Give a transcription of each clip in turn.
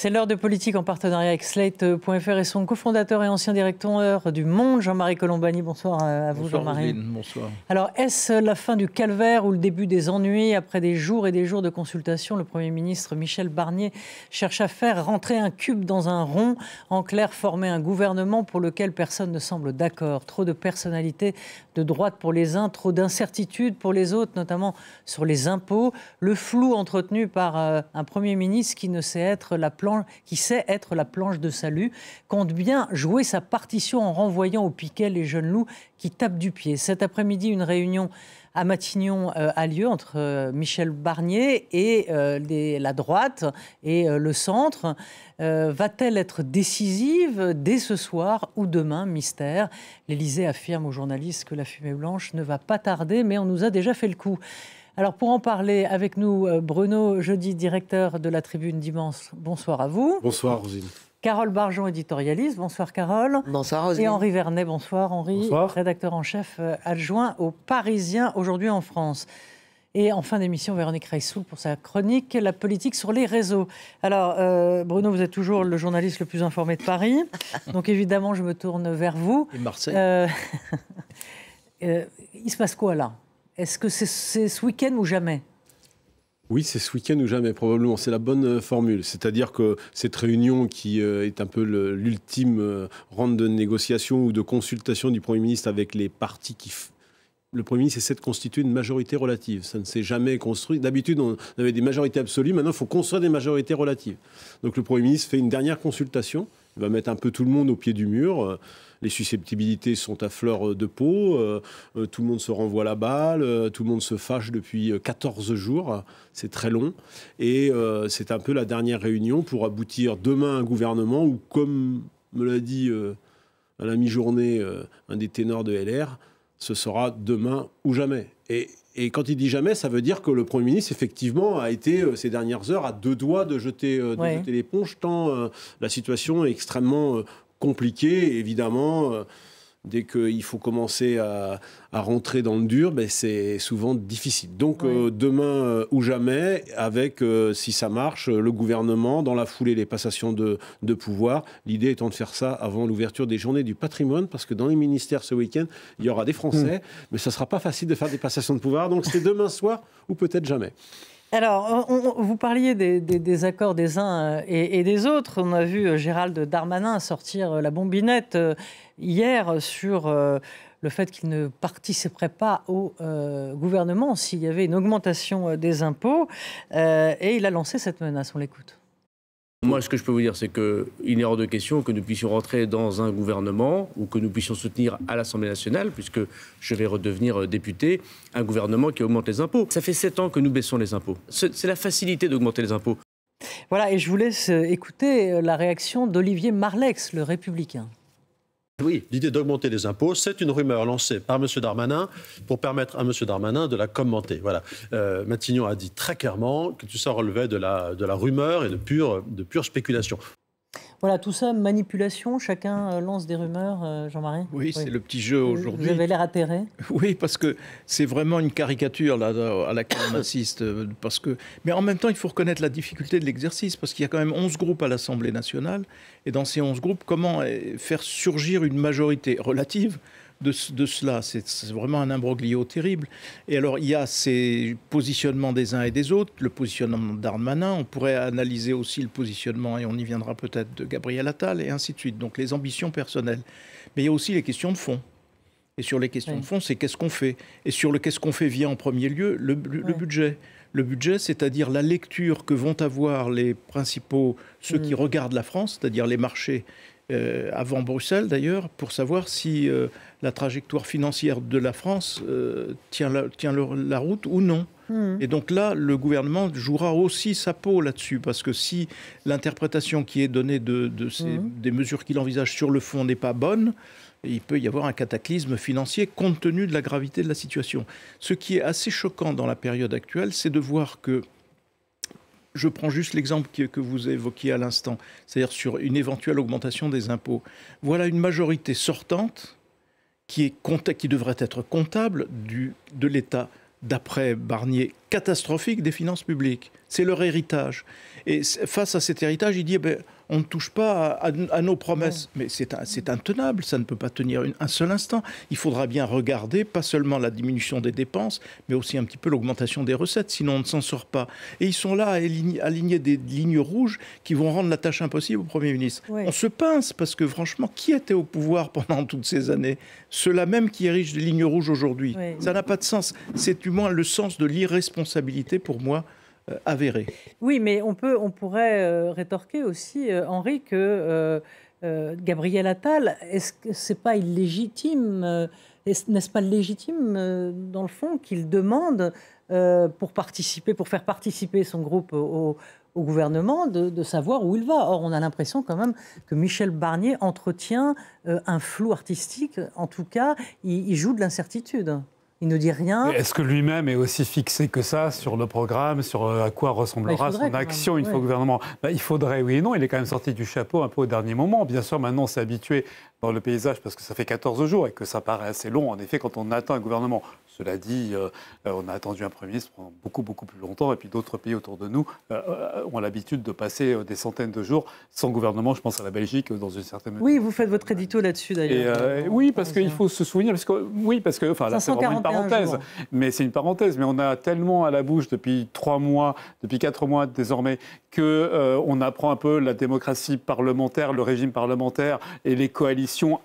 C'est l'heure de politique en partenariat avec Slate.fr et son cofondateur et ancien directeur du Monde, Jean-Marie Colombani. Bonsoir à vous, Jean-Marie. Bonsoir. Alors, est-ce la fin du calvaire ou le début des ennuis? Après des jours et des jours de consultation, le Premier ministre Michel Barnier cherche à faire rentrer un cube dans un rond. En clair, former un gouvernement pour lequel personne ne semble d'accord. Trop de personnalités de droite pour les uns, trop d'incertitudes pour les autres, notamment sur les impôts. Le flou entretenu par un Premier ministre qui sait être la planche de salut, compte bien jouer sa partition en renvoyant au piquet les jeunes loups qui tapent du pied. Cet après-midi, une réunion à Matignon a lieu entre Michel Barnier et la droite et le centre. Va-t-elle être décisive dès ce soir ou demain? Mystère. L'Élysée affirme aux journalistes que la fumée blanche ne va pas tarder, mais on nous a déjà fait le coup. Alors pour en parler avec nous, Bruno Jeudi, directeur de la Tribune Dimanche. Bonsoir à vous. Bonsoir Rosine. Carole Barjon, éditorialiste. Bonsoir Carole. Bonsoir Rosine. Et Henri Vernet. Bonsoir Henri. Bonsoir. Rédacteur en chef adjoint au Parisien aujourd'hui en France. Et en fin d'émission, Véronique Reissoul pour sa chronique « La politique sur les réseaux ». Alors, Bruno, vous êtes toujours le journaliste le plus informé de Paris. Donc évidemment, je me tourne vers vous. Et Marseille. Il se passe quoi là? Est-ce que c'est ce week-end ou jamais? Oui, c'est ce week-end ou jamais, probablement. C'est la bonne formule. C'est-à-dire que cette réunion qui est un peu l'ultime round de négociation ou de consultation du Premier ministre avec les partis le Premier ministre essaie de constituer une majorité relative. Ça ne s'est jamais construit. D'habitude, on avait des majorités absolues. Maintenant, il faut construire des majorités relatives. Donc le Premier ministre fait une dernière consultation. Il va mettre un peu tout le monde au pied du mur. Les susceptibilités sont à fleur de peau. Tout le monde se renvoie la balle. Tout le monde se fâche depuis 14 jours. C'est très long. Et c'est un peu la dernière réunion pour aboutir demain à un gouvernement où, comme me l'a dit à la mi-journée un des ténors de LR, ce sera demain ou jamais. Et quand il dit jamais, ça veut dire que le Premier ministre, effectivement, a été ces dernières heures à deux doigts de jeter l'éponge, tant la situation est extrêmement compliquée. Évidemment, dès qu'il faut commencer à rentrer dans le dur, c'est souvent difficile. Donc demain ou jamais, avec, si ça marche, le gouvernement, dans la foulée, les passations de pouvoir. L'idée étant de faire ça avant l'ouverture des journées du patrimoine, parce que dans les ministères ce week-end, il y aura des Français, mais ça ne sera pas facile de faire des passations de pouvoir. Donc c'est demain soir ou peut-être jamais. Alors, vous parliez des accords des uns et des autres. On a vu Gérald Darmanin sortir la bombinette hier sur le fait qu'il ne participerait pas au gouvernement s'il y avait une augmentation des impôts. Et il a lancé cette menace. On l'écoute. Moi, ce que je peux vous dire, c'est qu'il est hors de question que nous puissions rentrer dans un gouvernement ou que nous puissions soutenir à l'Assemblée nationale, puisque je vais redevenir député, un gouvernement qui augmente les impôts. Ça fait 7 ans que nous baissons les impôts. C'est la facilité d'augmenter les impôts. Voilà, et je vous laisse écouter la réaction d'Olivier Marleix, le républicain. Oui, l'idée d'augmenter les impôts, c'est une rumeur lancée par M. Darmanin pour permettre à M. Darmanin de la commenter. Voilà. Matignon a dit très clairement que tout ça relevait de la rumeur et de pure spéculation. Voilà, tout ça, manipulation, chacun lance des rumeurs, Jean-Marie. Oui, c'est le petit jeu aujourd'hui. Vous avez l'air atterré. Oui, parce que c'est vraiment une caricature là, à laquelle on assiste. Mais en même temps, il faut reconnaître la difficulté de l'exercice, parce qu'il y a quand même 11 groupes à l'Assemblée nationale. Et dans ces 11 groupes, comment faire surgir une majorité relative de cela? C'est vraiment un imbroglio terrible. Et alors, il y a ces positionnements des uns et des autres, le positionnement de Darmanin, on pourrait analyser aussi le positionnement, et on y viendra peut-être, de Gabriel Attal, et ainsi de suite. Donc, les ambitions personnelles. Mais il y a aussi les questions de fond. Et sur les questions de fond, c'est qu'est-ce qu'on fait? Et sur le qu'est-ce qu'on fait vient en premier lieu le budget. Le budget, c'est-à-dire la lecture que vont avoir les principaux, ceux qui regardent la France, c'est-à-dire les marchés, avant Bruxelles d'ailleurs, pour savoir si la trajectoire financière de la France tient la route ou non. Et donc là, le gouvernement jouera aussi sa peau là-dessus, parce que si l'interprétation qui est donnée des mesures qu'il envisage sur le fond n'est pas bonne, il peut y avoir un cataclysme financier compte tenu de la gravité de la situation. Ce qui est assez choquant dans la période actuelle, c'est de voir que, je prends juste l'exemple que vous évoquiez à l'instant, c'est-à-dire sur une éventuelle augmentation des impôts. Voilà une majorité sortante qui devrait être comptable de l'État d'après Barnier, catastrophique des finances publiques. C'est leur héritage. Et face à cet héritage, il dit on ne touche pas à nos promesses. Mais c'est intenable, ça ne peut pas tenir un seul instant. Il faudra bien regarder, pas seulement la diminution des dépenses, mais aussi un petit peu l'augmentation des recettes, sinon on ne s'en sort pas. Et ils sont là à aligner des lignes rouges qui vont rendre la tâche impossible au Premier ministre. Oui. On se pince, parce que franchement, qui était au pouvoir pendant toutes ces années? Ceux-là même qui érigent des lignes rouges aujourd'hui. Oui. Ça n'a pas de sens. C'est du moins le sens de l'irresponsabilité pour moi. Avéré. Oui, mais on pourrait rétorquer aussi, Henri, que Gabriel Attal, est-ce que c'est pas illégitime, n'est-ce pas légitime dans le fond qu'il demande pour faire participer son groupe au gouvernement de savoir où il va. Or, on a l'impression quand même que Michel Barnier entretient un flou artistique. En tout cas, il joue de l'incertitude. Il ne dit rien. Est-ce que lui-même est aussi fixé que ça sur le programme, sur à quoi ressemblera son action une fois au gouvernement? Il faudrait, oui et non. Il est quand même sorti du chapeau un peu au dernier moment. Bien sûr, maintenant, on s'est habitué dans le paysage parce que ça fait 14 jours et que ça paraît assez long, en effet, quand on attend un gouvernement. Cela dit, on a attendu un Premier ministre pendant beaucoup, beaucoup plus longtemps. Et puis d'autres pays autour de nous ont l'habitude de passer des centaines de jours sans gouvernement. Je pense à la Belgique dans une certaine mesure. Oui, vous faites votre édito là-dessus d'ailleurs. Oui, parce qu'il faut se souvenir. Parce que enfin, là, c'est vraiment une parenthèse. Jours. Mais c'est une parenthèse. Mais on a tellement à la bouche depuis 3 mois, depuis 4 mois désormais, qu'on apprend un peu la démocratie parlementaire, le régime parlementaire et les coalitions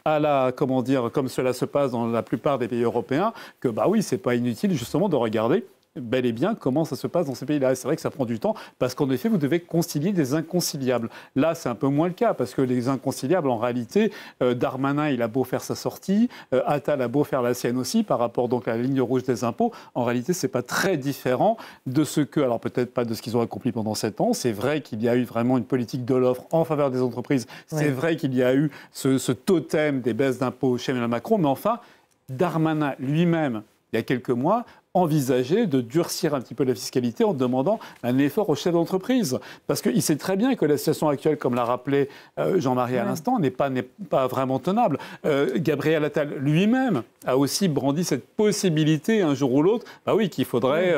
comme cela se passe dans la plupart des pays européens, que oui, c'est pas inutile justement de regarder bel et bien comment ça se passe dans ces pays-là. C'est vrai que ça prend du temps parce qu'en effet, vous devez concilier des inconciliables. Là, c'est un peu moins le cas parce que les inconciliables, en réalité, Darmanin, il a beau faire sa sortie, Attal a beau faire la sienne aussi par rapport donc à la ligne rouge des impôts. En réalité, c'est pas très différent de ce que, alors peut-être pas de ce qu'ils ont accompli pendant 7 ans. C'est vrai qu'il y a eu vraiment une politique de l'offre en faveur des entreprises. Ouais. C'est vrai qu'il y a eu ce totem des baisses d'impôts chez Emmanuel Macron. Mais enfin, Darmanin lui-même, il y a quelques mois, envisager de durcir un petit peu la fiscalité en demandant un effort aux chefs d'entreprise. Parce qu'il sait très bien que la situation actuelle, comme l'a rappelé Jean-Marie à l'instant, n'est pas vraiment tenable. Gabriel Attal lui-même a aussi brandi cette possibilité, un jour ou l'autre, qu'il faudrait,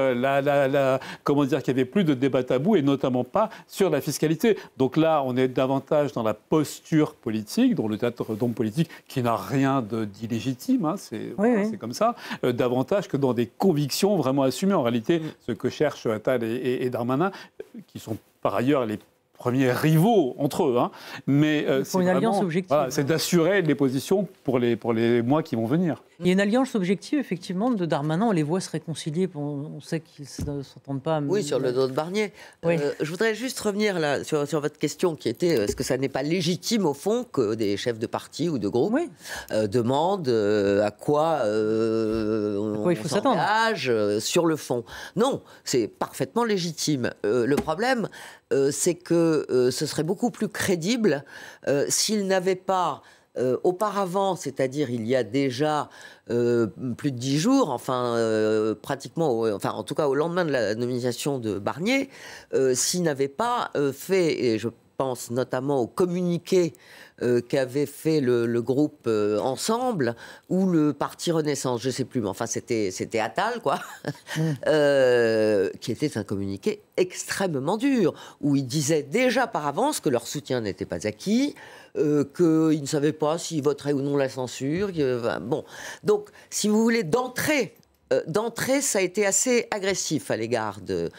qu'il n'y avait plus de débat tabou, et notamment pas sur la fiscalité. Donc là, on est davantage dans la posture politique, dans le théâtre d'homme politique, qui n'a rien d'illégitime, c'est comme ça, davantage que dans des convictions vraiment assumées. En réalité, ce que cherchent Attal et Darmanin, qui sont par ailleurs les premiers rivaux entre eux, mais c'est une alliance objective. C'est d'assurer les positions pour les mois qui vont venir. Il y a une alliance objective, effectivement, de Darmanin. On les voit se réconcilier. On sait qu'ils ne s'entendent pas. Oui, sur le dos de Barnier. Oui. Je voudrais juste revenir là, sur votre question qui était est-ce que ça n'est pas légitime, au fond, que des chefs de parti ou de groupe demandent à quoi on s'engage sur le fond? Non, c'est parfaitement légitime. Le problème, c'est que ce serait beaucoup plus crédible s'ils n'avaient pas auparavant, c'est-à-dire il y a déjà plus de 10 jours, pratiquement, en tout cas au lendemain de la nomination de Barnier, s'ils n'avaient pas fait, et je pense notamment au communiqué qu'avait fait le groupe Ensemble ou le Parti Renaissance, je ne sais plus, mais enfin c'était Attal, quoi, qui était un communiqué extrêmement dur, où il disait déjà par avance que leur soutien n'était pas acquis, qu'ils ne savaient pas s'ils voteraient ou non la censure. Donc, si vous voulez, d'entrée, ça a été assez agressif à l'égard de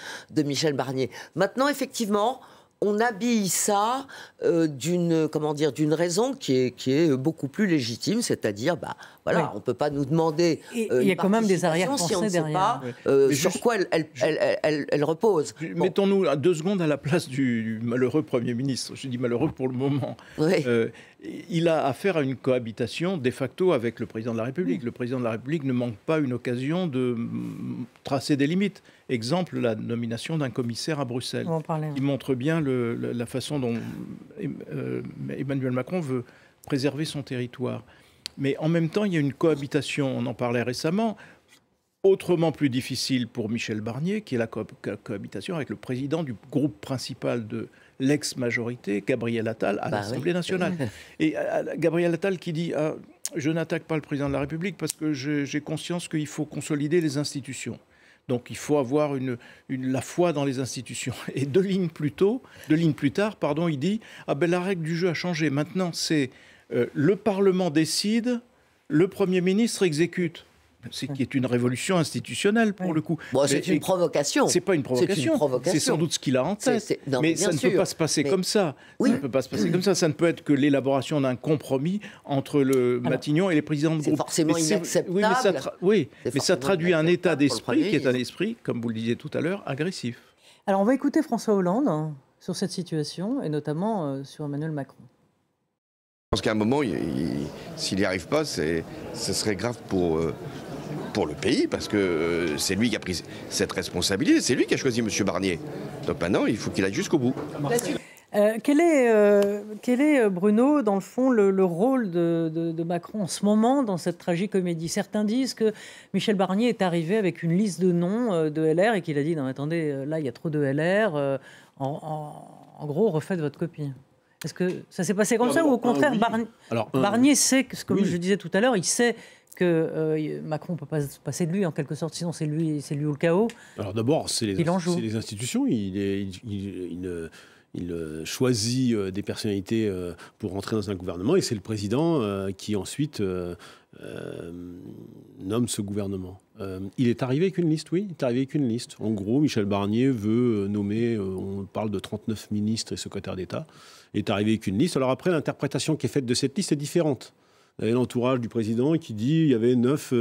Michel Barnier. Maintenant, effectivement, on habille ça d'une raison qui est beaucoup plus légitime, c'est-à-dire, on ne peut pas nous demander il y a quand même des arrière-pensées si on ne sait derrière. pas sur quoi elle repose. Mettons-nous 2 secondes à la place du malheureux Premier ministre. Je dis malheureux pour le moment. Oui. Il a affaire à une cohabitation de facto avec le président de la République. Le président de la République ne manque pas une occasion de tracer des limites. Exemple, la nomination d'un commissaire à Bruxelles, qui montre bien la façon dont Emmanuel Macron veut préserver son territoire. Mais en même temps, il y a une cohabitation, on en parlait récemment, autrement plus difficile pour Michel Barnier, qui est la cohabitation avec le président du groupe principal de l'ex-majorité, Gabriel Attal, à l'Assemblée nationale. Et Gabriel Attal qui dit je n'attaque pas le président de la République parce que j'ai conscience qu'il faut consolider les institutions. Donc il faut avoir la foi dans les institutions. Et deux lignes plus tard, il dit « Ah ben la règle du jeu a changé. Maintenant, c'est le Parlement décide, le Premier ministre exécute. » C'est qui est une révolution institutionnelle pour le coup. Bon, c'est une provocation. C'est pas une provocation. C'est sans doute ce qu'il a en tête. Mais ça ne peut pas se passer comme ça. Ça ne peut pas se passer comme ça. Ça ne peut être que l'élaboration d'un compromis entre le Matignon et les présidents de groupe. C'est forcément inacceptable. Mais ça traduit un état d'esprit qui est un esprit, comme vous le disiez tout à l'heure, agressif. Alors on va écouter François Hollande sur cette situation et notamment sur Emmanuel Macron. Je pense qu'à un moment, s'il n'y arrive pas, ce serait grave pour le pays, parce que c'est lui qui a pris cette responsabilité, c'est lui qui a choisi M. Barnier. Donc maintenant, il faut qu'il aille jusqu'au bout. Quel est, Bruno, dans le fond, le rôle de Macron en ce moment dans cette tragicomédie? Certains disent que Michel Barnier est arrivé avec une liste de noms de LR et qu'il a dit « Non, attendez, là, il y a trop de LR. En gros, refaites votre copie ». Est-ce que ça s'est passé comme ça ou au contraire, Barnier sait, comme je disais tout à l'heure, il sait que Macron ne peut pas se passer de lui en quelque sorte, sinon c'est lui ou le chaos. Alors d'abord, c'est les institutions. Il choisit des personnalités pour rentrer dans un gouvernement et c'est le président qui ensuite nomme ce gouvernement. Il est arrivé avec une liste, oui, il est arrivé avec une liste. En gros, Michel Barnier veut nommer, on parle de 39 ministres et secrétaires d'État, il est arrivé avec une liste. Alors après, l'interprétation qui est faite de cette liste est différente. Il y avait l'entourage du président qui dit qu'il y avait 9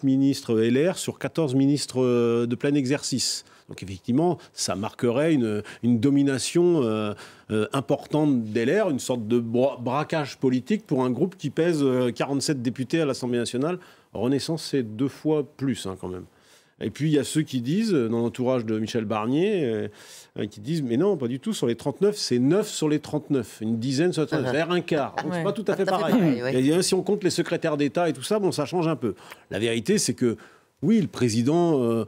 ministres LR sur 14 ministres de plein exercice. Donc effectivement, ça marquerait une domination importante d'LR, une sorte de braquage politique pour un groupe qui pèse 47 députés à l'Assemblée nationale. Renaissance, c'est 2 fois plus quand même. Et puis il y a ceux qui disent, dans l'entourage de Michel Barnier, qui disent mais non, pas du tout, sur les 39, c'est 9 sur les 39, une dizaine sur les 39, vers un quart. Donc c'est pas tout à fait pareil. Et si on compte les secrétaires d'État et tout ça, bon, ça change un peu. La vérité, c'est que oui, le président,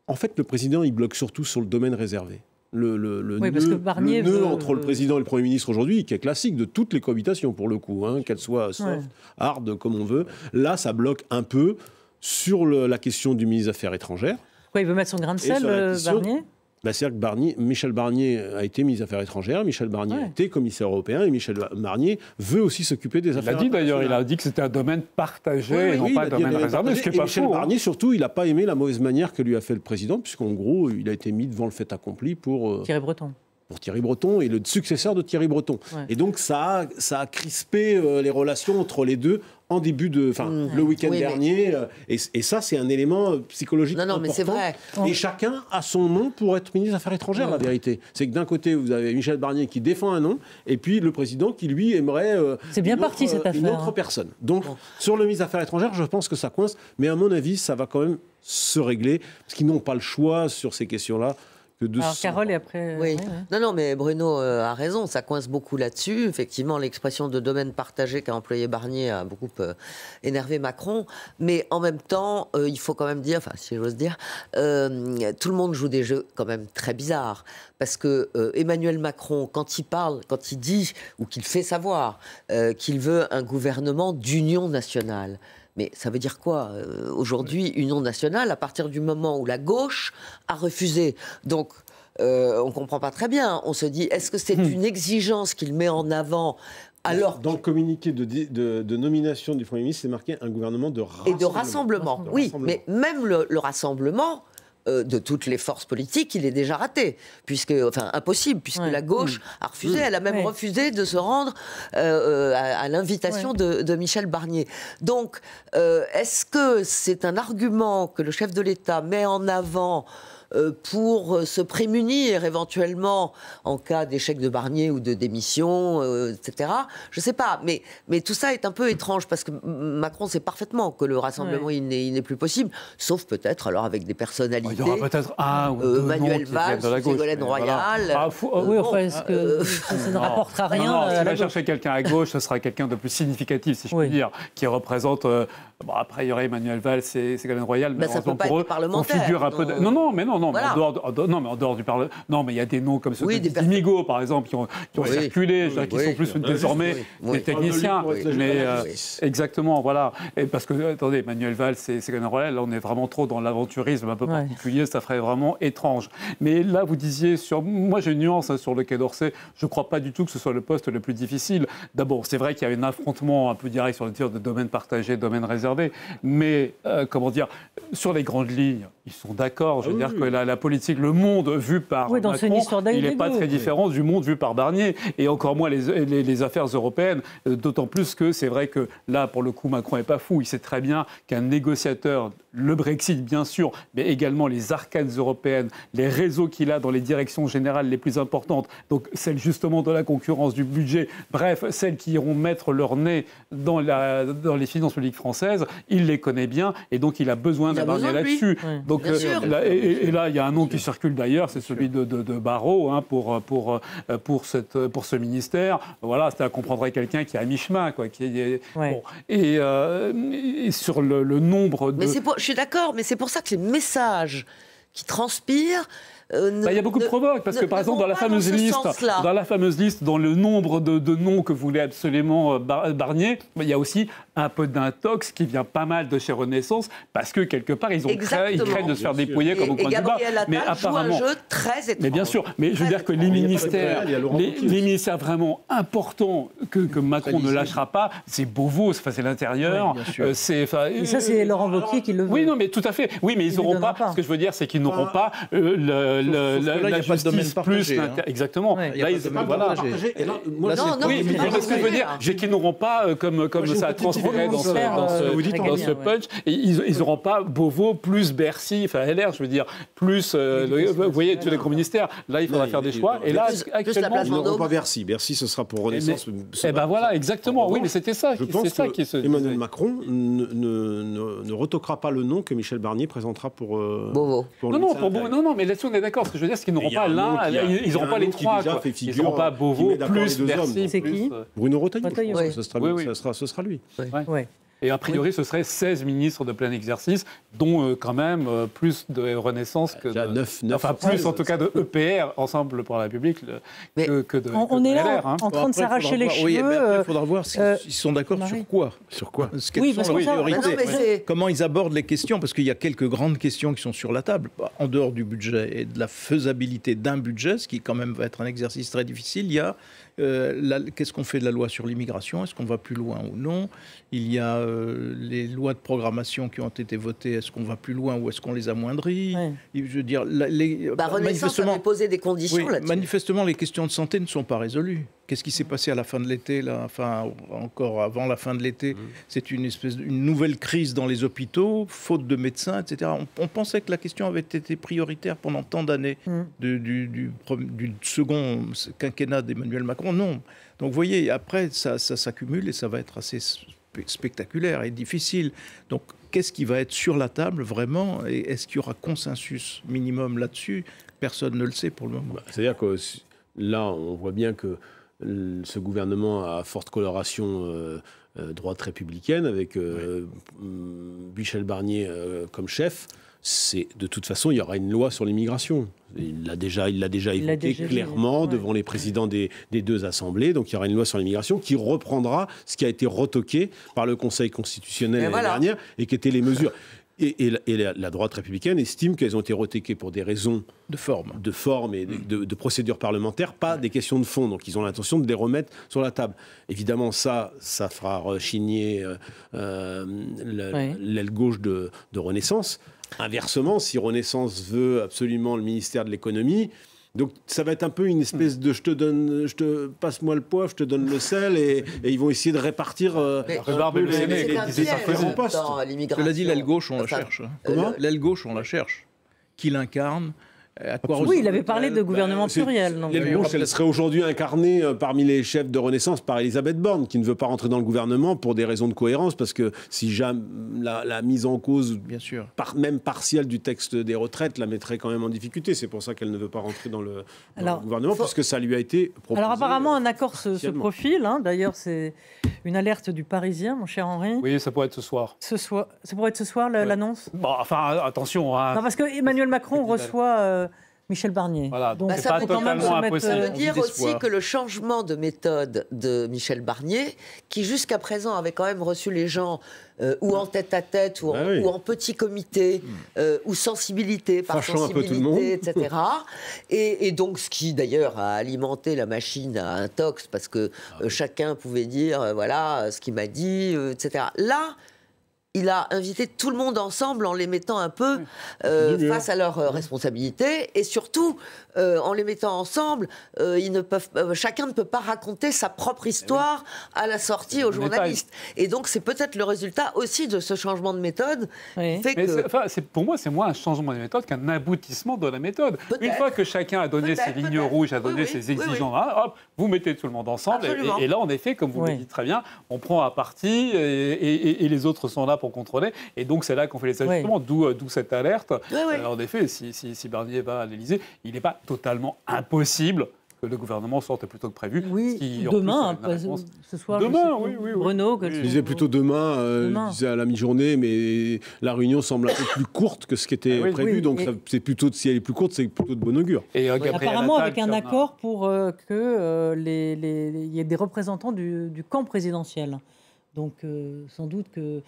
en fait, le président, il bloque surtout sur le domaine réservé. Le nœud entre le président et le Premier ministre aujourd'hui, qui est classique de toutes les cohabitations pour le coup, qu'elles soient soft, hard, comme on veut. Là, ça bloque un peu sur la question du ministre des Affaires étrangères. Quoi, il veut mettre son grain de sel, Barnier ? C'est-à-dire que Michel Barnier a été ministre des Affaires étrangères, Michel Barnier a été commissaire européen, et Michel Barnier veut aussi s'occuper des affaires étrangères. Il a dit que c'était un domaine partagé et non pas un domaine réservé, ce qui n'est pas faux. Michel Barnier, surtout, il n'a pas aimé la mauvaise manière que lui a fait le président, puisqu'en gros, il a été mis devant le fait accompli pour Thierry Breton. Pour Thierry Breton et le successeur de Thierry Breton. Et donc, ça a crispé les relations entre les deux en début le week-end dernier. Et ça, c'est un élément psychologique important. Mais c'est vrai. Et chacun a son nom pour être ministre des Affaires étrangères, la vérité. C'est que d'un côté, vous avez Michel Barnier qui défend un nom, et puis le président qui, lui, aimerait une autre personne. Donc, sur le ministre des Affaires étrangères, je pense que ça coince. Mais à mon avis, ça va quand même se régler, parce qu'ils n'ont pas le choix sur ces questions-là. Alors Carole et après... Oui. Non, mais Bruno a raison, ça coince beaucoup là-dessus. Effectivement, l'expression de domaine partagé qu'a employé Barnier a beaucoup énervé Macron. Mais en même temps, il faut quand même dire, si j'ose dire, tout le monde joue des jeux quand même très bizarres. Parce que Emmanuel Macron, quand il dit, ou qu'il fait savoir, qu'il veut un gouvernement d'union nationale, mais ça veut dire quoi aujourd'hui, union nationale, à partir du moment où la gauche a refusé. Donc, on ne comprend pas très bien. On se dit, est-ce que c'est une exigence qu'il met en avant alors, dans le communiqué de nomination du Premier ministre, c'est marqué un gouvernement de rassemblement. Et de rassemblement, oui. Mais même le rassemblement de toutes les forces politiques, il est déjà raté, impossible, puisque la gauche a refusé, elle a même refusé de se rendre à l'invitation de Michel Barnier. Donc, est-ce que c'est un argument que le chef de l'État met en avant pour se prémunir éventuellement en cas d'échec de Barnier ou de démission, etc. Je ne sais pas, mais tout ça est un peu étrange parce que Macron sait parfaitement que le rassemblement il n'est plus possible, sauf peut-être alors avec des personnalités. Il y aura peut-être un ou deux Manuel Valls, Ségolène Royal. Est-ce que ça ne rapportera rien si on va chercher quelqu'un à gauche, ce sera quelqu'un de plus significatif, si je puis dire, qui représente. Après, il y aurait Manuel Valls et Ségolène Royal, mais ça peut pas être parlementaire. On figure un peu. Non, non, voilà. mais en dehors du Parlement. Non, mais il y a des noms comme ceux de Migaud, par exemple, qui ont circulé, qui sont plus désormais des techniciens. Mais exactement, voilà. Et parce que, attendez, Manuel Valls, Ségolène Royal, là, on est vraiment trop dans l'aventurisme un peu particulier, ça ferait vraiment étrange. Mais là, vous disiez, moi j'ai une nuance sur le Quai d'Orsay, je ne crois pas du tout que ce soit le poste le plus difficile. D'abord, c'est vrai qu'il y a un affrontement un peu direct sur le tir de domaine partagé, domaine réservé, mais comment dire, sur les grandes lignes, ils sont d'accord. Je veux dire que la politique, le monde vu par Macron, il n'est pas très différent du monde vu par Barnier, et encore moins les affaires européennes, d'autant plus que c'est vrai que là, pour le coup, Macron n'est pas fou. Il sait très bien qu'un négociateur, le Brexit bien sûr, mais également les arcades européennes, les réseaux qu'il a dans les directions générales les plus importantes, donc celles justement de la concurrence, du budget, bref, celles qui iront mettre leur nez dans les finances publiques françaises, il les connaît bien, et donc il a besoin d'un Barnier là-dessus. Oui. Donc, et là, il y a un nom qui circule d'ailleurs, c'est celui de Barrot pour ce ministère. Voilà, ça comprendrait quelqu'un qui est à mi-chemin, quoi. Bon. Et sur le nombre de... Je suis d'accord, mais c'est pour ça que les messages qui transpirent... il y a beaucoup de provoques, parce que par exemple, dans la fameuse liste, dans le nombre de noms que voulait absolument Barnier, il y a aussi un peu d'intox qui vient pas mal de chez Renaissance, parce que quelque part, ils craignent de se faire dépouiller comme au coin du bas. Mais apparemment, joue un jeu très étrange. Mais bien sûr, mais je veux dire que les ministères vraiment importants que Macron ne lâchera pas, c'est Beauvau, c'est l'intérieur. Et ça, c'est Laurent Wauquiez qui le veut. Oui, non, mais tout à fait. Oui, mais ils n'auront pas. Ce que je veux dire, c'est qu'ils n'auront pas la justice plus... Exactement. Là, ils ne sont pas partagés. Oui, mais ce que je veux dire, c'est qu'ils n'auront pas, comme ça a transformé dans ce punch, ils n'auront pas Beauvau plus Bercy, enfin LR, je veux dire, plus, vous voyez, tous les gros ministères. Là, il faudra faire des choix. Et là, actuellement... Ils n'auront pas Bercy. Bercy, ce sera pour Renaissance. Eh bien voilà, exactement. Oui, mais c'était ça. Je pense que Emmanuel Macron ne retoquera pas le nom que Michel Barnier présentera pour Beauvau. Non, mais là-dessus, on est d'accord. Ce que je veux dire, c'est qu'ils n'auront pas l'un, ils n'auront pas les trois. Ils n'auront pas Beauvau plus Bercy. C'est qui ? Bruno Retailleau. Oui. Ce sera lui. Oui. Et a priori, ce serait 16 ministres de plein exercice, dont quand même plus de Renaissance que de... 9, enfin, plus en tout cas de EPR, Ensemble pour la République, que de on est là LR, en train de s'arracher les cheveux. Oui, mais après, il faudra voir s'ils sont d'accord sur quoi. Sur quoi ? Oui, parce que comment ils abordent les questions, parce qu'il y a quelques grandes questions qui sont sur la table, en dehors du budget et de la faisabilité d'un budget, ce qui quand même va être un exercice très difficile. Il y a qu'est-ce qu'on fait de la loi sur l'immigration ? Est-ce qu'on va plus loin ou non ? Il y a les lois de programmation qui ont été votées. Est-ce qu'on va plus loin ou est-ce qu'on les amoindrit ? Je veux dire, Renaissance avait posé des conditions là-dessus. Manifestement, les questions de santé ne sont pas résolues. Qu'est-ce qui s'est passé à la fin de l'été, là ? Enfin, encore avant la fin de l'été, c'est une nouvelle crise dans les hôpitaux, faute de médecins, etc. On pensait que la question avait été prioritaire pendant tant d'années du second quinquennat d'Emmanuel Macron. Non. Donc, vous voyez, après, ça s'accumule et ça va être assez spectaculaire et difficile. Donc, qu'est-ce qui va être sur la table, vraiment ? Et est-ce qu'il y aura consensus minimum là-dessus ? Personne ne le sait pour le moment. C'est-à-dire que là, on voit bien que ce gouvernement a forte coloration droite républicaine, avec Michel Barnier comme chef. De toute façon, il y aura une loi sur l'immigration. Il l'a déjà évoqué clairement devant les présidents des deux assemblées. Donc, il y aura une loi sur l'immigration qui reprendra ce qui a été retoqué par le Conseil constitutionnel l'année dernière et qui étaient les mesures. Et la droite républicaine estime qu'elles ont été retoquées pour des raisons de forme et de procédure parlementaire, pas des questions de fond. Donc, ils ont l'intention de les remettre sur la table. Évidemment, ça fera rechigner l'aile gauche de Renaissance. Inversement, si Renaissance veut absolument le ministère de l'économie, donc ça va être un peu une espèce de passe-moi le poivre, je te donne le sel, et ils vont essayer de répartir les différents postes. Cela dit, l'aile gauche, on la cherche. Comment ? L'aile gauche, on la cherche. Qui l'incarne ? Oui, il avait parlé de gouvernement pluriel. L'aile blanche, elle serait aujourd'hui incarnée parmi les chefs de Renaissance par Elisabeth Borne, qui ne veut pas rentrer dans le gouvernement pour des raisons de cohérence, parce que si jamais la mise en cause, bien sûr, même partielle du texte des retraites, la mettrait quand même en difficulté. C'est pour ça qu'elle ne veut pas rentrer dans le gouvernement, puisque ça lui a été proposé. Alors apparemment, un accord se profile. Hein. D'ailleurs, c'est une alerte du Parisien, mon cher Henri. Oui, ça pourrait être ce soir. Ça pourrait être ce soir, l'annonce. Bon, enfin, attention. Hein. Non, parce que Emmanuel Macron reçoit Michel Barnier. Voilà, donc ça pas totalement impossible. Ça veut dire aussi que le changement de méthode de Michel Barnier, qui jusqu'à présent avait quand même reçu les gens ou en tête-à-tête, ou en petit comité, ou sensibilité par sensibilité, etc. Et donc, ce qui d'ailleurs a alimenté la machine à intox, parce que chacun pouvait dire, voilà, ce qu'il m'a dit, etc. Là, il a invité tout le monde ensemble en les mettant un peu face à leurs responsabilités et surtout en les mettant ensemble, chacun ne peut pas raconter sa propre histoire à la sortie aux journalistes. Et donc c'est peut-être le résultat aussi de ce changement de méthode. Qui fait pour moi, c'est moins un changement de méthode qu'un aboutissement de la méthode. Une fois que chacun a donné ses lignes rouges, a donné ses exigences, hop, vous mettez tout le monde ensemble. Et là, en effet, comme vous le dites très bien, on prend un parti et les autres sont là pour contrôler. Et donc, c'est là qu'on fait les ajustements, d'où cette alerte. En effet, si Barnier va à l'Élysée, il n'est pas totalement impossible que le gouvernement sorte plus tôt que prévu. Oui, demain, ce soir. Demain, oui. Bruno, je disais plutôt demain, je disais à la mi-journée, mais la réunion semble un peu plus courte que ce qui était prévu, donc c'est plutôt, si elle est plus courte, c'est plutôt de bonne augure. Et apparemment, avec un accord pour qu'il y ait des représentants du camp présidentiel. Donc, sans doute que...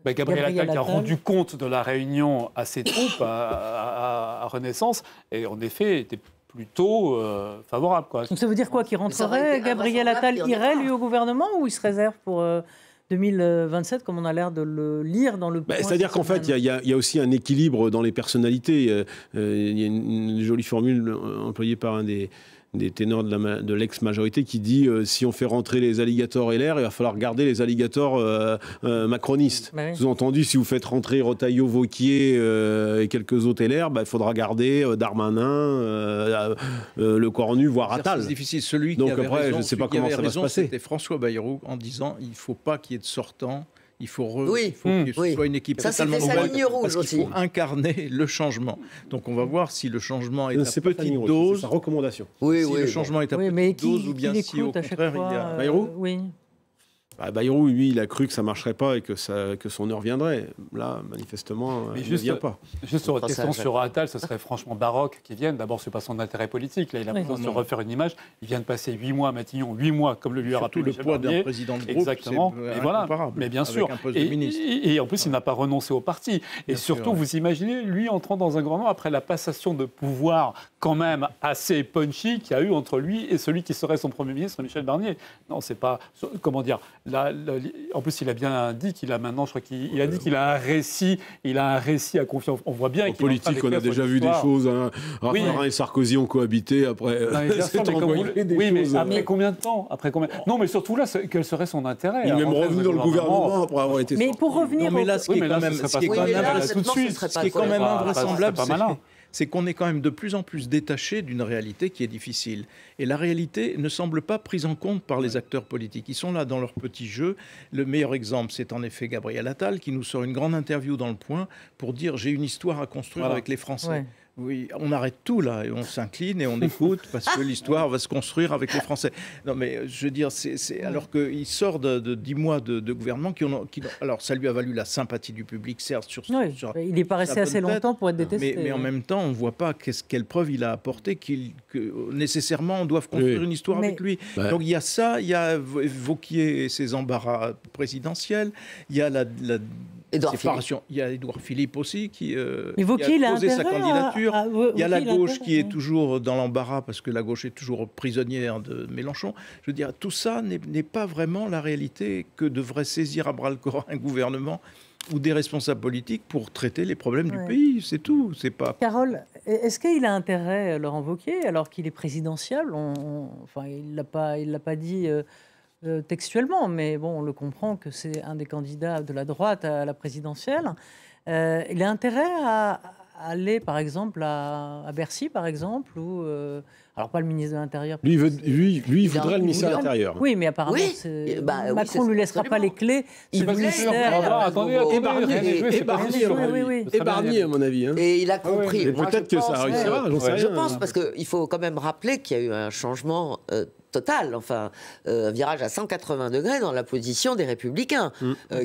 Gabriel Attal qui a rendu compte de la réunion à ses troupes, à Renaissance, et en effet était plutôt favorable. Donc ça veut dire quoi? Qu'il rentrerait, Gabriel Attal irait lui au gouvernement, ou il se réserve pour 2027, comme on a l'air de le lire dans le point? C'est-à-dire qu'en fait, il y a aussi un équilibre dans les personnalités. Il y a une jolie formule employée par un des ténors de l'ex-majorité qui dit si on fait rentrer les alligators LR, il va falloir garder les alligators macronistes. Sous-entendu, si vous faites rentrer Retailleau, Wauquiez et quelques autres LR, il faudra garder Darmanin, Le Cornu, voire Attal. C'est difficile. Celui Donc qui avait après, raison, je ne sais pas comment ça va se passer. C'était François Bayrou en disant il ne faut pas qu'il y ait de sortants. Il faut que ce soit une équipe totalement nouvelle, parce qu'il faut incarner le changement. Donc on va voir si le changement est à petite dose. C'est sa recommandation. Si le changement est à petite dose ou bien si au contraire il y a... Bayrou ? Oui. Bayrou, lui, il a cru que ça ne marcherait pas et que son heure viendrait. Là, manifestement, il ne vient pas. Juste sur votre question sur Attal, ce serait franchement baroque qu'il vienne. D'abord, ce n'est pas son intérêt politique. Là, il a besoin de se refaire une image. Il vient de passer 8 mois à Matignon, 8 mois, comme le lui a rappelé le poids d'un président de groupe. Exactement. Et voilà. Mais bien sûr. Et en plus, il n'a pas renoncé au parti. Et surtout, vous imaginez, lui entrant dans un gouvernement après la passation de pouvoir quand même assez punchy qu'il y a eu entre lui et celui qui serait son Premier ministre, Michel Barnier. Non, c'est pas... Comment dire? En plus, il a bien dit qu'il a maintenant, je crois qu'il a dit qu'il a un récit, à confiance. On voit bien. En politique, on a déjà vu des choses. Raffarin et Sarkozy ont cohabité après. Oui, mais après combien de temps? Non, mais surtout là, quel serait son intérêt? Il est même revenu dans le gouvernement après avoir été. Mais pour revenir, mais là, ce qui est quand même invraisemblable, c'est qu'on est quand même de plus en plus détaché d'une réalité qui est difficile. Et la réalité ne semble pas prise en compte par les acteurs politiques. Ils sont là dans leur petit jeu. Le meilleur exemple, c'est en effet Gabriel Attal qui nous sort une grande interview dans Le Point pour dire « j'ai une histoire à construire avec les Français ». Oui, on arrête tout là et on s'incline et on écoute parce que l'histoire va se construire avec les Français. Non mais je veux dire, alors qu'il sort de 10 mois de gouvernement alors ça lui a valu la sympathie du public, certes. Il n'est pas resté assez longtemps pour être détesté. Mais en même temps, on ne voit pas quelle preuve il a apporté que nécessairement on doit construire une histoire avec lui. Donc il y a ça, il y a Wauquiez et ses embarras présidentiels, il y a il y a Édouard Philippe aussi qui a posé sa candidature. Il y a la gauche qui est toujours dans l'embarras parce que la gauche est toujours prisonnière de Mélenchon. Je veux dire, tout ça n'est pas vraiment la réalité que devrait saisir à bras-le-corps un gouvernement ou des responsables politiques pour traiter les problèmes du pays. C'est tout. C'est pas... Carole, est-ce qu'il a intérêt, Laurent Wauquiez, alors qu'il est présidentiable enfin, il l'a pas dit... textuellement, mais bon, on le comprend que c'est un des candidats de la droite à la présidentielle. Il a intérêt à aller, par exemple, à Bercy, par exemple, ou alors pas le ministre de l'Intérieur. Lui, il voudrait le ministère de l'Intérieur. Oui, mais apparemment, Macron ne lui laissera pas les clés. Il va Barnier, à mon avis. Et il a compris. Peut-être que ça réussira, j'en sais rien. Je pense, parce qu'il faut quand même rappeler qu'il y a eu un changement total, enfin, un virage à 180 degrés dans la position des Républicains,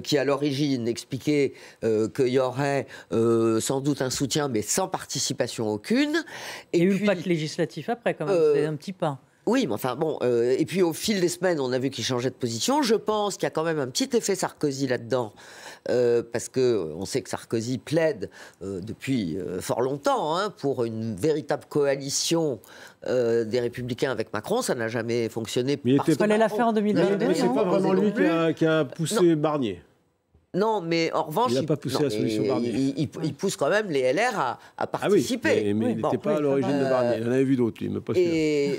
qui à l'origine expliquaient qu'il y aurait sans doute un soutien, mais sans participation aucune. Et il y a eu le pacte législatif après, quand même, c'est un petit pas. Oui, mais enfin bon, et puis au fil des semaines, on a vu qu'il changeait de position. Je pense qu'il y a quand même un petit effet Sarkozy là-dedans, parce qu'on sait que Sarkozy plaide depuis fort longtemps pour une véritable coalition des Républicains avec Macron. Ça n'a jamais fonctionné. Il fallait la faire en 2022. C'est pas vraiment lui qui a poussé Barnier. Non, mais en revanche, il n'a pas poussé la solution Barnier. Il pousse quand même les LR à participer. Ah oui, mais il n'était pas à l'origine de Barnier. Il en avait vu d'autres, lui, mais pas sûr.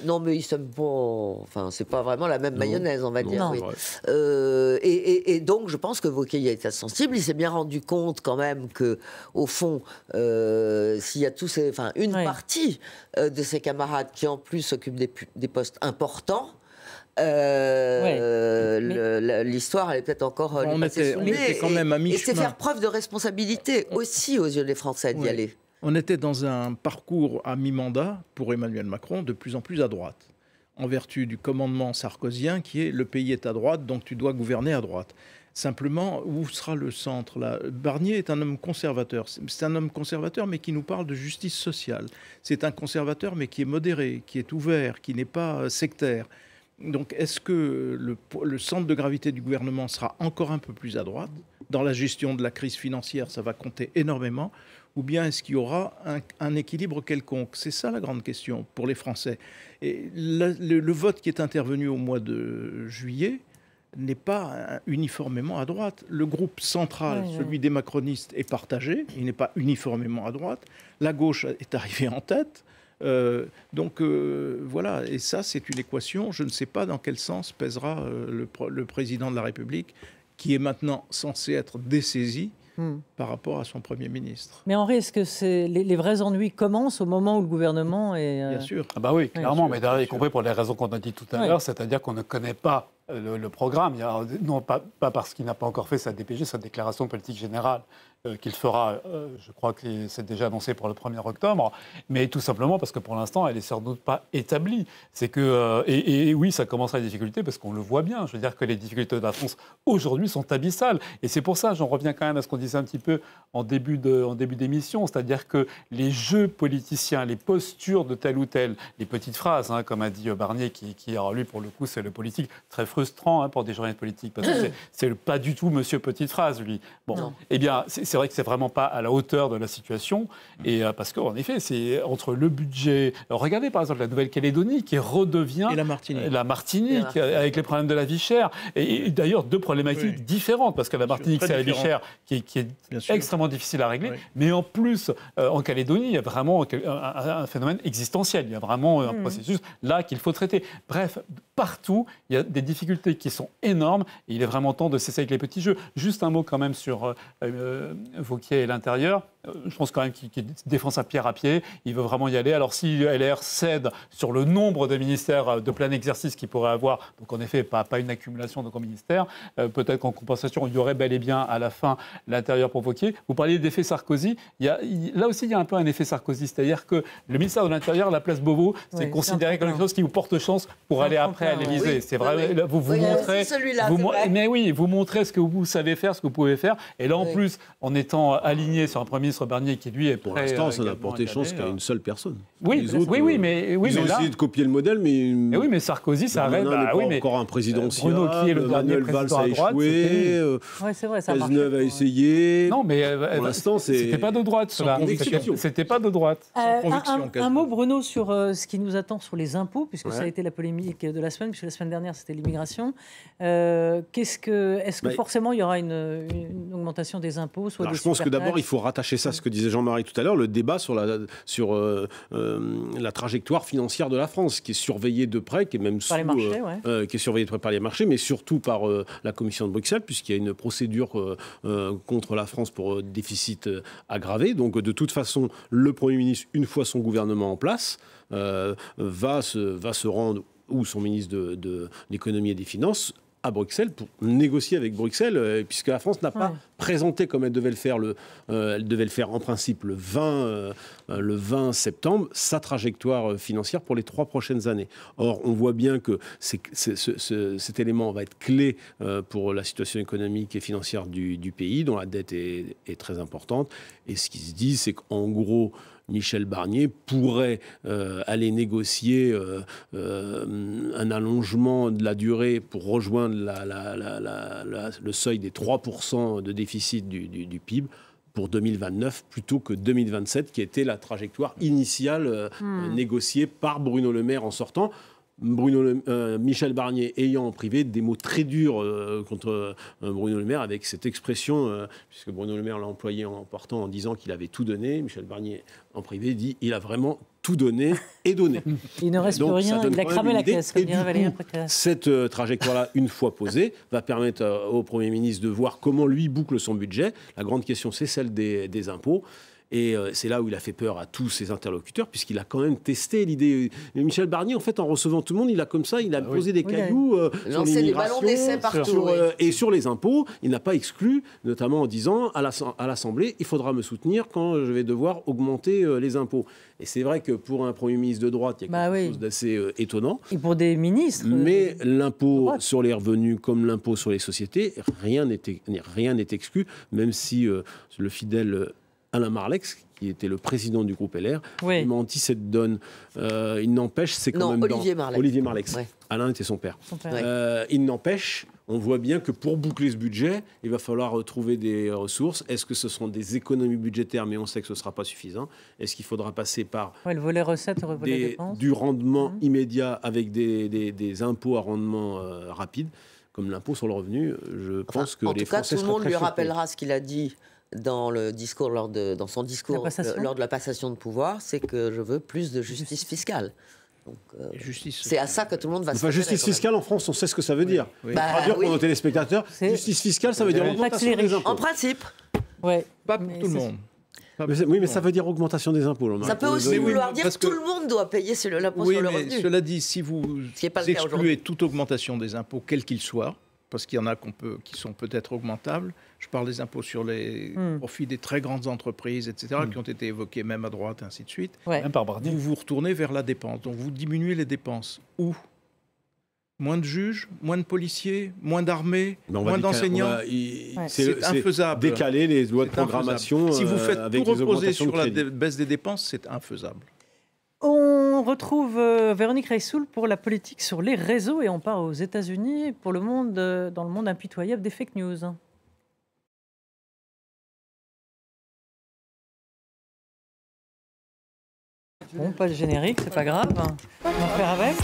Non, mais ils sont pas. Enfin, c'est pas vraiment la même mayonnaise, on va dire. Oui. Et donc, je pense que Wauquiez a été sensible. Il s'est bien rendu compte quand même que, au fond, s'il y a tous ces, une partie de ses camarades qui en plus s'occupent des postes importants. L'histoire, elle est peut-être encore. On était quand même à mi-chemin. Et c'est faire preuve de responsabilité aussi aux yeux des Français d'y aller. On était dans un parcours à mi-mandat pour Emmanuel Macron de plus en plus à droite, en vertu du commandement sarkozien qui est le pays est à droite, donc tu dois gouverner à droite. Simplement, où sera le centre là ? Barnier est un homme conservateur. C'est un homme conservateur, mais qui nous parle de justice sociale. C'est un conservateur, mais qui est modéré, qui est ouvert, qui n'est pas sectaire. Donc, est-ce que le centre de gravité du gouvernement sera encore un peu plus à droite ? Dans la gestion de la crise financière, ça va compter énormément. Ou bien est-ce qu'il y aura un équilibre quelconque ? C'est ça la grande question pour les Français. Et le vote qui est intervenu au mois de juillet n'est pas uniformément à droite. Le groupe central, celui des macronistes, est partagé. Il n'est pas uniformément à droite. La gauche est arrivée en tête. Voilà, et ça c'est une équation, je ne sais pas dans quel sens pèsera le président de la République, qui est maintenant censé être dessaisi par rapport à son Premier ministre. Mais Henri, est-ce que les vrais ennuis commencent au moment où le gouvernement est... Bien sûr. Ah bah oui, clairement, mais d'ailleurs, y compris pour les raisons qu'on a dit tout à l'heure, c'est-à-dire qu'on ne connaît pas le programme, non pas parce qu'il n'a pas encore fait sa DPG, sa déclaration de politique générale, qu'il fera, je crois que c'est déjà annoncé pour le 1er octobre, mais tout simplement parce que pour l'instant, elle n'est sans doute pas établie. C'est que, et oui, ça commencera les difficultés parce qu'on le voit bien. Je veux dire que les difficultés de la France aujourd'hui sont abyssales. Et c'est pour ça, j'en reviens quand même à ce qu'on disait un petit peu en début d'émission, c'est-à-dire que les jeux politiciens, les postures de tel ou tel, les petites phrases, comme a dit Barnier, qui alors lui, pour le coup, c'est le politique très frustrant pour des journalistes politiques, parce que c'est pas du tout monsieur petite phrase, lui. Bon, eh bien, c'est vrai que c'est vraiment pas à la hauteur de la situation, et parce qu'en effet, c'est entre le budget. Alors, regardez par exemple la Nouvelle-Calédonie qui redevient et la Martinique, avec les problèmes de la vie chère, et d'ailleurs deux problématiques différentes, parce que la Martinique c'est la vie chère qui est extrêmement difficile à régler, mais en plus en Calédonie il y a vraiment un phénomène existentiel, il y a vraiment un processus là qu'il faut traiter. Bref, partout il y a des difficultés qui sont énormes, et il est vraiment temps de cesser avec les petits jeux. Juste un mot quand même sur Wauquiez et l'intérieur. Je pense quand même qu'il défend sa pierre à pied. Il veut vraiment y aller. Alors si LR cède sur le nombre de ministères de plein exercice qu'il pourrait avoir, donc en effet pas une accumulation de grands ministères, peut-être qu'en compensation il y aurait bel et bien à la fin l'intérieur pour Wauquiez. Vous parliez d'effet Sarkozy. Là aussi il y a un peu un effet Sarkozy, c'est-à-dire que le ministère de l'Intérieur, la place Beauvau, c'est considéré comme quelque chose qui vous porte chance pour aller après à l'Élysée. C'est vrai. Vous montrez. Mais oui, vous montrez ce que vous savez faire, ce que vous pouvez faire. Et là en plus, en étant aligné sur un Premier ministre Barnier qui lui est prêt. Pour l'instant, ça n'a porté chance qu'à une seule personne. Oui, les autres, mais ils ont essayé de copier le modèle, mais. Oui, mais Sarkozy, ça reste. Encore un présidentiel. Bruno qui est le dernier président à droite. C'est vrai, ça marche. Cazeneuve a essayé. Non, mais pour l'instant, c'était pas de droite, cela. C'était pas de droite. Un mot, Bruno, sur ce qui nous attend sur les impôts, puisque ça a été la polémique de la semaine, puisque la semaine dernière c'était l'immigration. Est-ce que forcément il y aura une augmentation des impôts, je pense que d'abord il faut rattacher c'est ça ce que disait Jean-Marie tout à l'heure, le débat sur la trajectoire financière de la France, qui est surveillée de près, qui est même par les marchés, qui est surveillée de près par les marchés, mais surtout par la Commission de Bruxelles, puisqu'il y a une procédure contre la France pour déficit aggravé. Donc de toute façon, le Premier ministre, une fois son gouvernement en place, va se rendre, ou son ministre de l'économie et des finances, à Bruxelles pour négocier avec Bruxelles, puisque la France n'a pas présenté comme elle devait le faire, en principe le 20 septembre, sa trajectoire financière pour les 3 prochaines années. Or, on voit bien que cet élément va être clé pour la situation économique et financière du pays, dont la dette est très importante. Et ce qui se dit, c'est qu'en gros, Michel Barnier pourrait aller négocier un allongement de la durée pour rejoindre le seuil des 3% de déficit du PIB pour 2029 plutôt que 2027, qui était la trajectoire initiale négociée par Bruno Le Maire en sortant. Michel Barnier ayant en privé des mots très durs contre Bruno Le Maire, avec cette expression, puisque Bruno Le Maire l'a employé en disant qu'il avait tout donné. Michel Barnier, en privé, dit il a vraiment tout donné et donné. Il ne reste plus rien, il a cramé la caisse, comme dirait Valérie Pécresse. Cette trajectoire-là, une fois posée, va permettre au Premier ministre de voir comment lui boucle son budget. La grande question, c'est celle des impôts. Et c'est là où il a fait peur à tous ses interlocuteurs, puisqu'il a quand même testé l'idée. Et Michel Barnier, en fait, en recevant tout le monde, il a posé des cailloux sur l'immigration, et sur les impôts. Il n'a pas exclu, notamment en disant à l'Assemblée, il faudra me soutenir quand je vais devoir augmenter les impôts. Et c'est vrai que pour un Premier ministre de droite, il y a quelque chose d'assez étonnant. Et pour des ministres. Mais l'impôt sur les revenus, comme l'impôt sur les sociétés, rien n'est exclu, même si le fidèle Alain Marlex, qui était le président du groupe LR, il menti cette donne. Il n'empêche, c'est quand même Olivier Marlex. Ouais. Alain était son père. Il n'empêche, on voit bien que pour boucler ce budget, il va falloir trouver des ressources. Est-ce que ce seront des économies budgétaires, mais on sait que ce ne sera pas suffisant. Est-ce qu'il faudra passer par le volet recettes, le volet dépenses, du rendement immédiat avec des impôts à rendement rapide, comme l'impôt sur le revenu? Je pense que les Français tout le monde lui rappellera ce qu'il a dit dans son discours lors de la passation de pouvoir, c'est que je veux plus de justice fiscale. Donc, c'est à ça que tout le monde va se référer. Justice fiscale, en France, on sait ce que ça veut dire. Traduire pour nos téléspectateurs, justice fiscale, ça veut dire augmentation des impôts. En principe. Pas pour tout le monde. Mais ça veut dire augmentation des impôts. Ça peut aussi vouloir dire que tout le monde doit payer l'impôt sur le revenu. Cela dit, si vous excluez toute augmentation des impôts, quel qu'il soit, parce qu'il y en a qui sont peut-être augmentables. Je parle des impôts sur les profits des très grandes entreprises, etc., qui ont été évoqués même à droite, ainsi de suite. Même par Barnier. Vous vous retournez vers la dépense. Donc vous diminuez les dépenses. Où ? Moins de juges, moins de policiers, moins d'armées, moins d'enseignants. C'est infaisable. Décaler les lois de programmation. Si vous faites tout reposer sur la baisse des dépenses, c'est infaisable. On retrouve Véronique Reissoul pour la politique sur les réseaux et on part aux États-Unis pour dans le monde impitoyable des fake news. Bon, pas de générique, c'est pas grave. On va faire avec.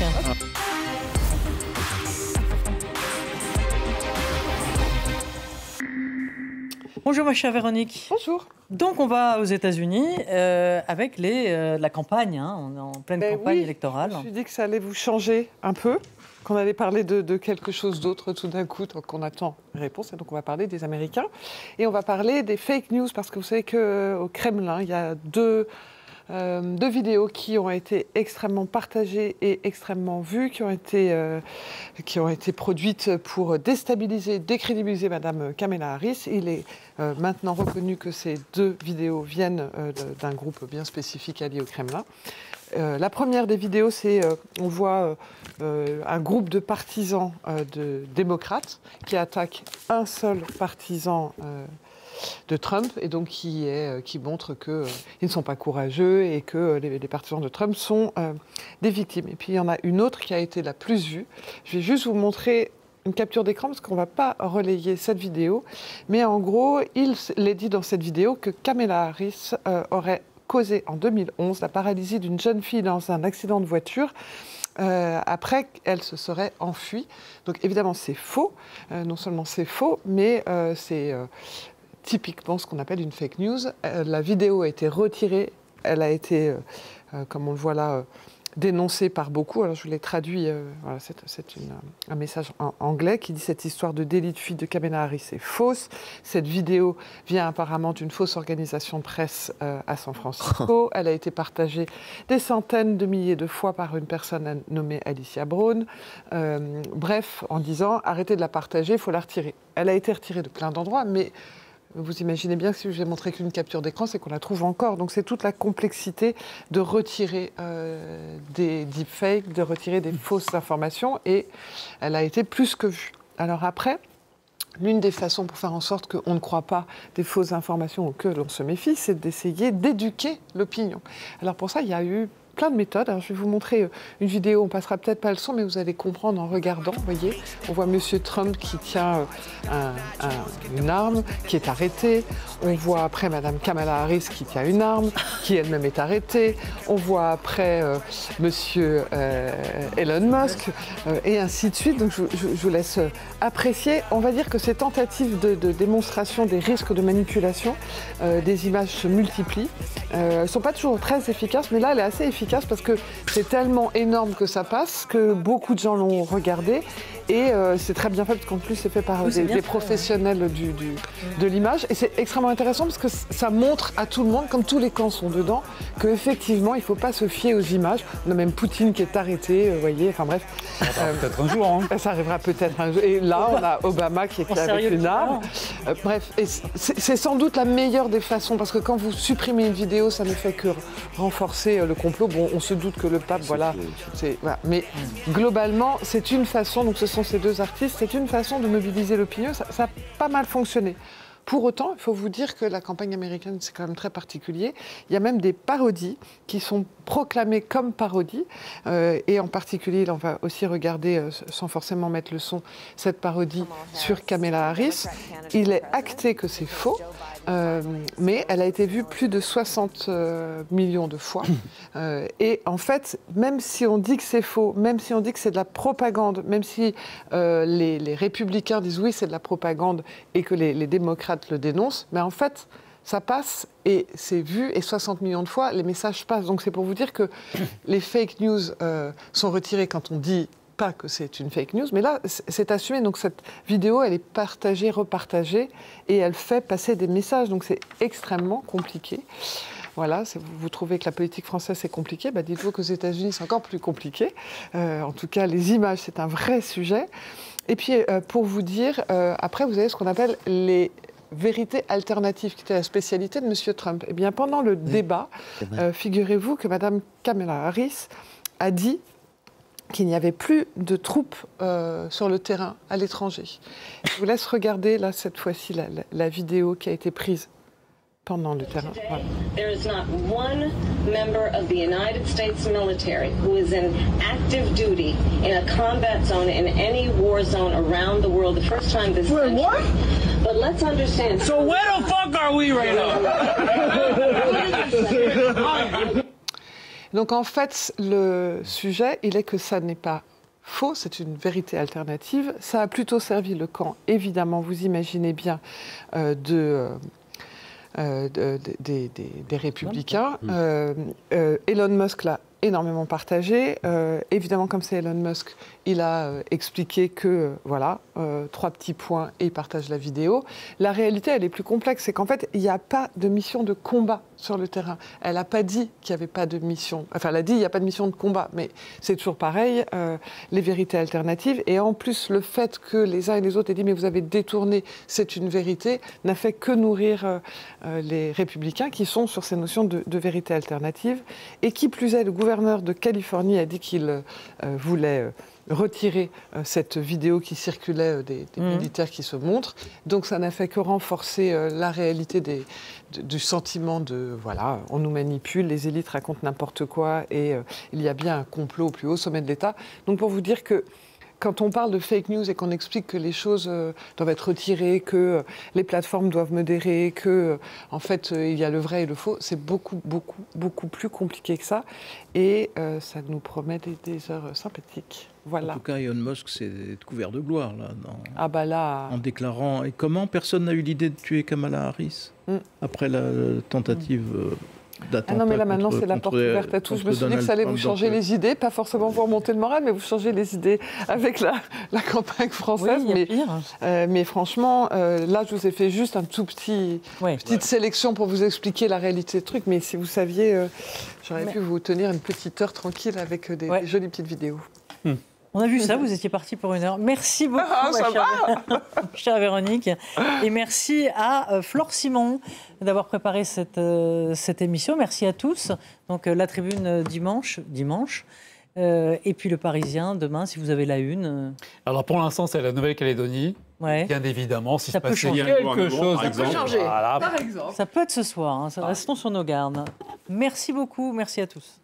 Bonjour ma chère Véronique. Bonjour. Donc on va aux États-Unis avec la campagne, on est en pleine campagne électorale. Je me suis dit que ça allait vous changer un peu, qu'on allait parler de quelque chose d'autre tout d'un coup, donc on attend les réponses, et donc on va parler des Américains. Et on va parler des fake news, parce que vous savez qu'au Kremlin, il y a deux vidéos qui ont été extrêmement partagées et extrêmement vues, qui ont été produites pour déstabiliser, décrédibiliser Madame Kamala Harris. Il est maintenant reconnu que ces deux vidéos viennent d'un groupe bien spécifique allié au Kremlin. La première des vidéos, on voit un groupe de partisans de démocrates qui attaquent un seul partisan de Trump, et donc qui montre qu'ils ne sont pas courageux et que les partisans de Trump sont des victimes. Et puis il y en a une autre qui a été la plus vue. Je vais juste vous montrer une capture d'écran parce qu'on ne va pas relayer cette vidéo. Mais en gros, il est dit dans cette vidéo que Kamala Harris aurait causé en 2011 la paralysie d'une jeune fille dans un accident de voiture. Après, elle se serait enfuie. Donc évidemment, c'est faux. Non seulement c'est faux, mais c'est typiquement ce qu'on appelle une fake news. La vidéo a été retirée, elle a été, comme on le voit là, dénoncée par beaucoup. Alors je l'ai traduit, voilà, c'est un message en anglais qui dit « Cette histoire de délit de fuite de Kamala Harris est fausse. Cette vidéo vient apparemment d'une fausse organisation de presse à San Francisco. Elle a été partagée des centaines de milliers de fois par une personne nommée Alicia Braun. Bref, en disant « Arrêtez de la partager, il faut la retirer ». Elle a été retirée de plein d'endroits, mais vous imaginez bien que si je vais montrer qu'une capture d'écran, c'est qu'on la trouve encore. Donc c'est toute la complexité de retirer des deepfakes, de retirer des fausses informations. Et elle a été plus que vue. Alors après, l'une des façons pour faire en sorte qu'on ne croit pas des fausses informations ou que l'on se méfie, c'est d'essayer d'éduquer l'opinion. Alors pour ça, il y a eu plein de méthodes. Alors, je vais vous montrer une vidéo, on passera peut-être pas le son, mais vous allez comprendre en regardant. Vous voyez, on voit Monsieur Trump qui tient une arme, qui est arrêté. On voit après Madame Kamala Harris qui tient une arme, qui elle-même est arrêtée. On voit après Monsieur Elon Musk, et ainsi de suite. Donc, je vous laisse apprécier. On va dire que ces tentatives de démonstration des risques de manipulation des images se multiplient. Elles ne sont pas toujours très efficaces, mais là, elle est assez efficace parce que c'est tellement énorme que ça passe que beaucoup de gens l'ont regardé et c'est très bien fait parce qu'en plus c'est fait par des professionnels de l'image et c'est extrêmement intéressant parce que ça montre à tout le monde, comme tous les camps sont dedans, qu'effectivement il ne faut pas se fier aux images. On a même Poutine qui est arrêté, vous voyez, enfin bref. Peut-être un jour. Hein. Ça arrivera peut-être un jour. Et là on a Obama qui est avec une arme. Bref, et c'est sans doute la meilleure des façons parce que quand vous supprimez une vidéo, ça ne fait que renforcer le complot. Bon, on se doute que le pape, voilà. Mais globalement, c'est une façon, donc ce sont ces deux artistes, c'est une façon de mobiliser l'opinion. Ça a pas mal fonctionné. Pour autant, il faut vous dire que la campagne américaine, c'est quand même très particulier. Il y a même des parodies qui sont proclamées comme parodies. Et en particulier, là, on va aussi regarder, sans forcément mettre le son, cette parodie sur Kamala Harris. Il est acté que c'est faux. Mais elle a été vue plus de 60 millions de fois. Et en fait, même si on dit que c'est faux, même si on dit que c'est de la propagande, même si les républicains disent oui, c'est de la propagande et que les démocrates le dénoncent, mais en fait, ça passe et c'est vu et 60 millions de fois, les messages passent. Donc c'est pour vous dire que les fake news sont retirées quand on dit pas que c'est une fake news, mais là, c'est assumé. Donc cette vidéo, elle est partagée, repartagée, et elle fait passer des messages. Donc c'est extrêmement compliqué. Voilà, vous trouvez que la politique française c'est compliqué, bah dites-vous qu'aux États-Unis c'est encore plus compliqué. En tout cas, les images, c'est un vrai sujet. Et puis, pour vous dire, après, vous avez ce qu'on appelle les vérités alternatives, qui était la spécialité de M. Trump. Eh bien, pendant le débat, figurez-vous que Mme Kamala Harris a dit qu'il n'y avait plus de troupes sur le terrain à l'étranger. Je vous laisse regarder, là, cette fois-ci, la vidéo qui a été prise pendant le terrain. Voilà. There is not one member of the United States military who is in active duty in a combat zone in any war zone around the world. The first time this Wait, what? But let's understand. So where the fuck are we right now? Donc en fait, le sujet, il est que ça n'est pas faux, c'est une vérité alternative. Ça a plutôt servi le camp, évidemment, vous imaginez bien, des républicains. Elon Musk l'a énormément partagé. Évidemment, comme c'est Elon Musk, il a expliqué que, voilà, 3 petits points et il partage la vidéo. La réalité, elle est plus complexe. C'est qu'en fait, il n'y a pas de mission de combat sur le terrain. Elle n'a pas dit qu'il n'y avait pas de mission. Enfin, elle a dit qu'il n'y a pas de mission de combat. Mais c'est toujours pareil, les vérités alternatives. Et en plus, le fait que les uns et les autres aient dit « mais vous avez détourné, c'est une vérité », n'a fait que nourrir les républicains qui sont sur ces notions de vérité alternative. Et qui plus est, le gouverneur de Californie a dit qu'il voulait retirer cette vidéo qui circulait des militaires qui se montrent. Donc ça n'a fait que renforcer la réalité du sentiment de, voilà, on nous manipule, les élites racontent n'importe quoi et il y a bien un complot au plus haut sommet de l'État. Donc pour vous dire que quand on parle de fake news et qu'on explique que les choses doivent être retirées, que les plateformes doivent modérer, que en fait il y a le vrai et le faux, c'est beaucoup plus compliqué que ça. Et ça nous promet des heures sympathiques. Voilà. En tout cas, Elon Musk s'est couvert de gloire là, en déclarant. Et comment personne n'a eu l'idée de tuer Kamala Harris après la tentative d'attentat. Ah non, mais là maintenant c'est la porte ouverte à tous. Je me suis dit que ça allait vous changer les idées, pas forcément pour remonter le moral, mais vous changez les idées avec la campagne française. Oui, mais franchement, là je vous ai fait juste un tout petite sélection pour vous expliquer la réalité des trucs. Mais si vous saviez, j'aurais pu vous tenir une petite heure tranquille avec des jolies petites vidéos. On a vu ça, vous étiez parti pour 1 heure. Merci beaucoup, chère Véronique. Et merci à Flore Simon d'avoir préparé cette émission. Merci à tous. Donc la Tribune dimanche. Et puis le Parisien demain, si vous avez la une. Alors pour l'instant, c'est la Nouvelle-Calédonie. Bien évidemment, si ça peut changer quelque chose, par exemple. Ça peut être ce soir. Restons sur nos gardes. Merci beaucoup. Merci à tous.